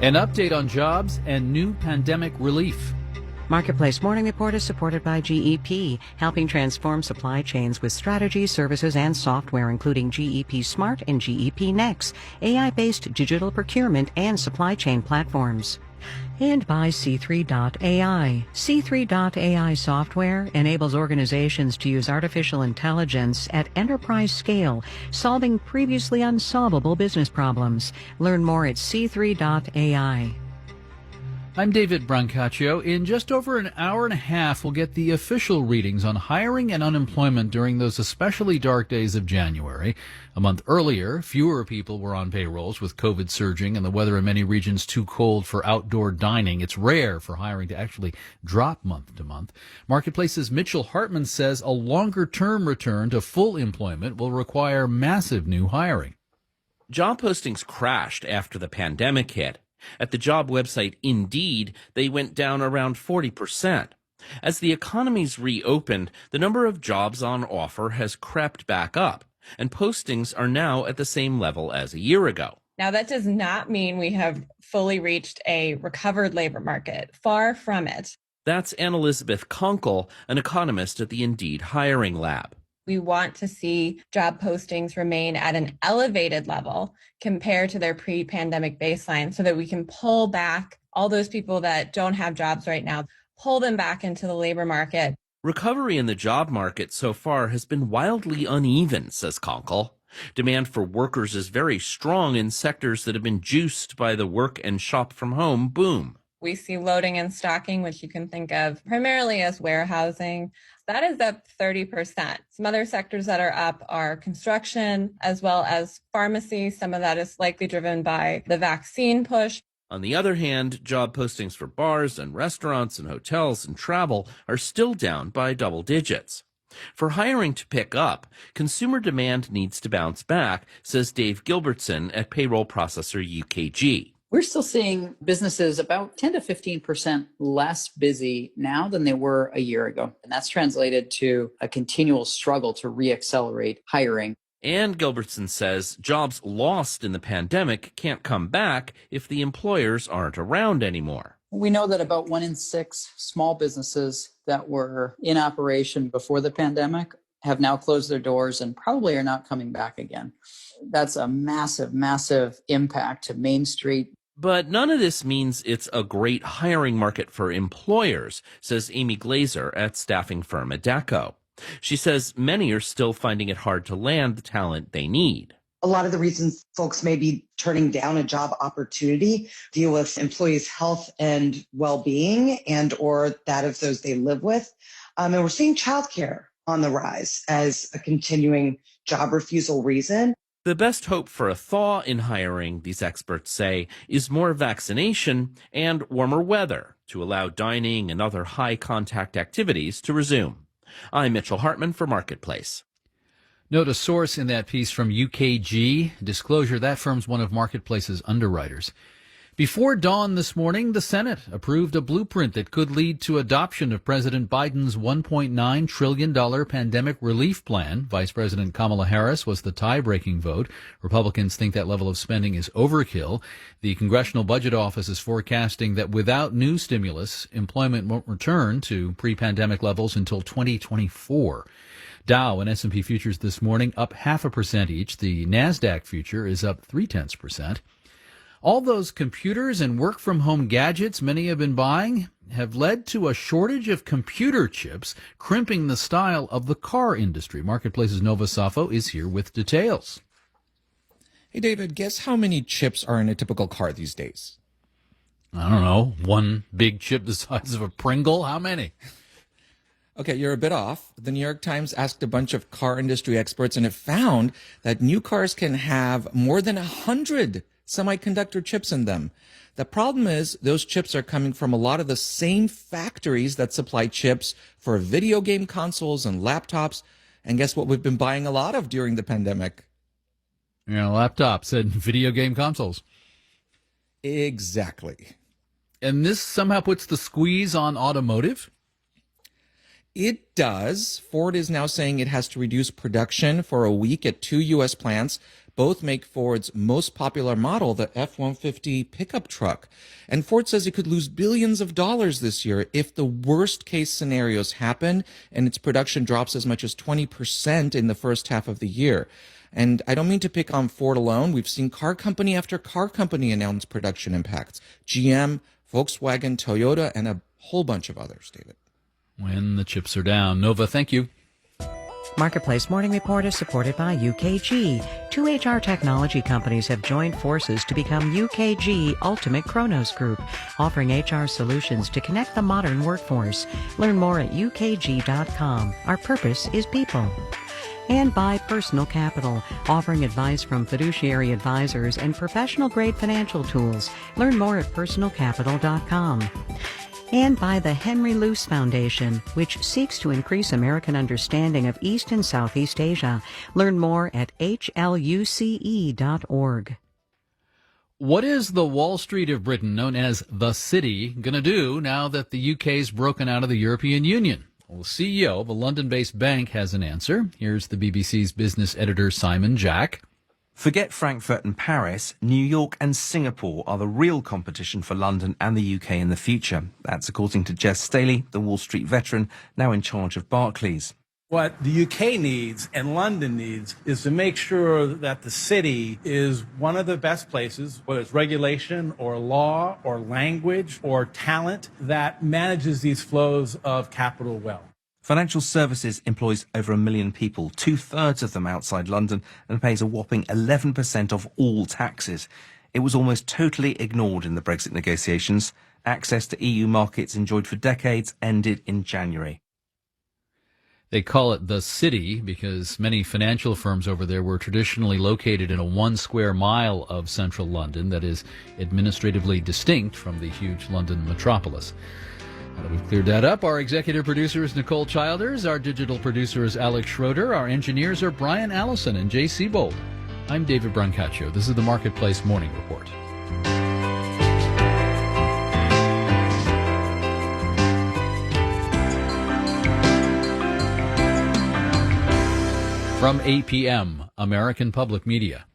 An update on jobs and new pandemic relief. Marketplace Morning Report is supported by GEP, helping transform supply chains with strategies, services, and software, including GEP Smart and GEP Next, AI-based digital procurement and supply chain platforms. And by C3.ai. C3.ai software enables organizations to use artificial intelligence at enterprise scale, solving previously unsolvable business problems. Learn more at C3.ai. I'm David Brancaccio. In just over an hour and a half, we'll get the official readings on hiring and unemployment during those especially dark days of January. A month earlier, fewer people were on payrolls with COVID surging and the weather in many regions too cold for outdoor dining. It's rare for hiring to actually drop month to month. Marketplace's Mitchell Hartman says a longer-term return to full employment will require massive new hiring. Job postings crashed after the pandemic hit. At the job website Indeed, they went down around 40%. As the economy's reopened, the number of jobs on offer has crept back up, and postings are now at the same level as a year ago. Now, that does not mean we have fully reached a recovered labor market. Far from it. That's Anne-Elizabeth Kunkel, an economist at the Indeed Hiring Lab. We want to see job postings remain at an elevated level compared to their pre-pandemic baseline so that we can pull back all those people that don't have jobs right now, pull them back into the labor market. Recovery in the job market so far has been wildly uneven, says Kunkel. Demand for workers is very strong in sectors that have been juiced by the work and shop from home boom. We see loading and stocking, which you can think of primarily as warehousing. That is up 30%. Some other sectors that are up are construction as well as pharmacy. Some of that is likely driven by the vaccine push. On the other hand, job postings for bars and restaurants and hotels and travel are still down by double digits. For hiring to pick up, consumer demand needs to bounce back, says Dave Gilbertson at payroll processor UKG. We're still seeing businesses about 10 to 15% less busy now than they were a year ago. And that's translated to a continual struggle to reaccelerate hiring. And Gilbertson says jobs lost in the pandemic can't come back if the employers aren't around anymore. We know that about 1 in 6 small businesses that were in operation before the pandemic have now closed their doors and probably are not coming back again. That's a massive, massive impact to Main Street. But none of this means it's a great hiring market for employers, says Amy Glazer at staffing firm Adecco. She says many are still finding it hard to land the talent they need. A lot of the reasons folks may be turning down a job opportunity deal with employees' health and well-being and or that of those they live with. And we're seeing childcare on the rise as a continuing job refusal reason. The best hope for a thaw in hiring, these experts say, is more vaccination and warmer weather to allow dining and other high-contact activities to resume. I'm Mitchell Hartman for Marketplace. Note a source in that piece from UKG. Disclosure, that firm's one of Marketplace's underwriters. Before dawn this morning, the Senate approved a blueprint that could lead to adoption of President Biden's $1.9 trillion pandemic relief plan. Vice President Kamala Harris was the tie-breaking vote. Republicans think that level of spending is overkill. The Congressional Budget Office is forecasting that without new stimulus, employment won't return to pre-pandemic levels until 2024. Dow and S&P futures this morning up 0.5% each. The NASDAQ future is up 0.3%. All those computers and work-from-home gadgets many have been buying have led to a shortage of computer chips, crimping the style of the car industry. Marketplace's Nova Safo is here with details. Hey, David, guess how many chips are in a typical car these days? I don't know. One big chip the size of a Pringle? How many? Okay, you're a bit off. The New York Times asked a bunch of car industry experts, and it found that new cars can have more than 100 semiconductor chips in them. The problem is those chips are coming from a lot of the same factories that supply chips for video game consoles and laptops. And guess what we've been buying a lot of during the pandemic? Laptops and video game consoles. Exactly. And this somehow puts the squeeze on automotive? It does. Ford is now saying it has to reduce production for a week at 2 U.S. plants both make Ford's most popular model, the F-150 pickup truck. And Ford says it could lose billions of dollars this year if the worst case scenarios happen and its production drops as much as 20% in the first half of the year. And I don't mean to pick on Ford alone. We've seen car company after car company announce production impacts. GM, Volkswagen, Toyota, and a whole bunch of others, David. When the chips are down. Nova, thank you. Marketplace Morning Report is supported by UKG. Two HR technology companies have joined forces to become UKG Ultimate Kronos Group, offering HR solutions to connect the modern workforce. Learn more at ukg.com. Our purpose is people. And by Personal Capital, offering advice from fiduciary advisors and professional-grade financial tools. Learn more at personalcapital.com. And by the Henry Luce Foundation, which seeks to increase American understanding of East and Southeast Asia. Learn more at hluce.org. What is the Wall Street of Britain, known as the City, going to do now that the UK's broken out of the European Union? Well, the CEO of a London-based bank has an answer. Here's the BBC's business editor, Simon Jack. Forget Frankfurt and Paris, New York and Singapore are the real competition for London and the UK in the future. That's according to Jez Staley, the Wall Street veteran, now in charge of Barclays. What the UK needs and London needs is to make sure that the city is one of the best places, whether it's regulation or law or language or talent, that manages these flows of capital well. Financial Services employs over 1 million people, 2/3 of them outside London, and pays a whopping 11% of all taxes. It was almost totally ignored in the Brexit negotiations. Access to EU markets enjoyed for decades ended in January. They call it the City because many financial firms over there were traditionally located in a 1 square mile of central London that is administratively distinct from the huge London metropolis. Now that we've cleared that up, our executive producer is Nicole Childers, our digital producer is Alex Schroeder, our engineers are Brian Allison and Jay Siebold. I'm David Brancaccio. This is the Marketplace Morning Report. From APM, American Public Media.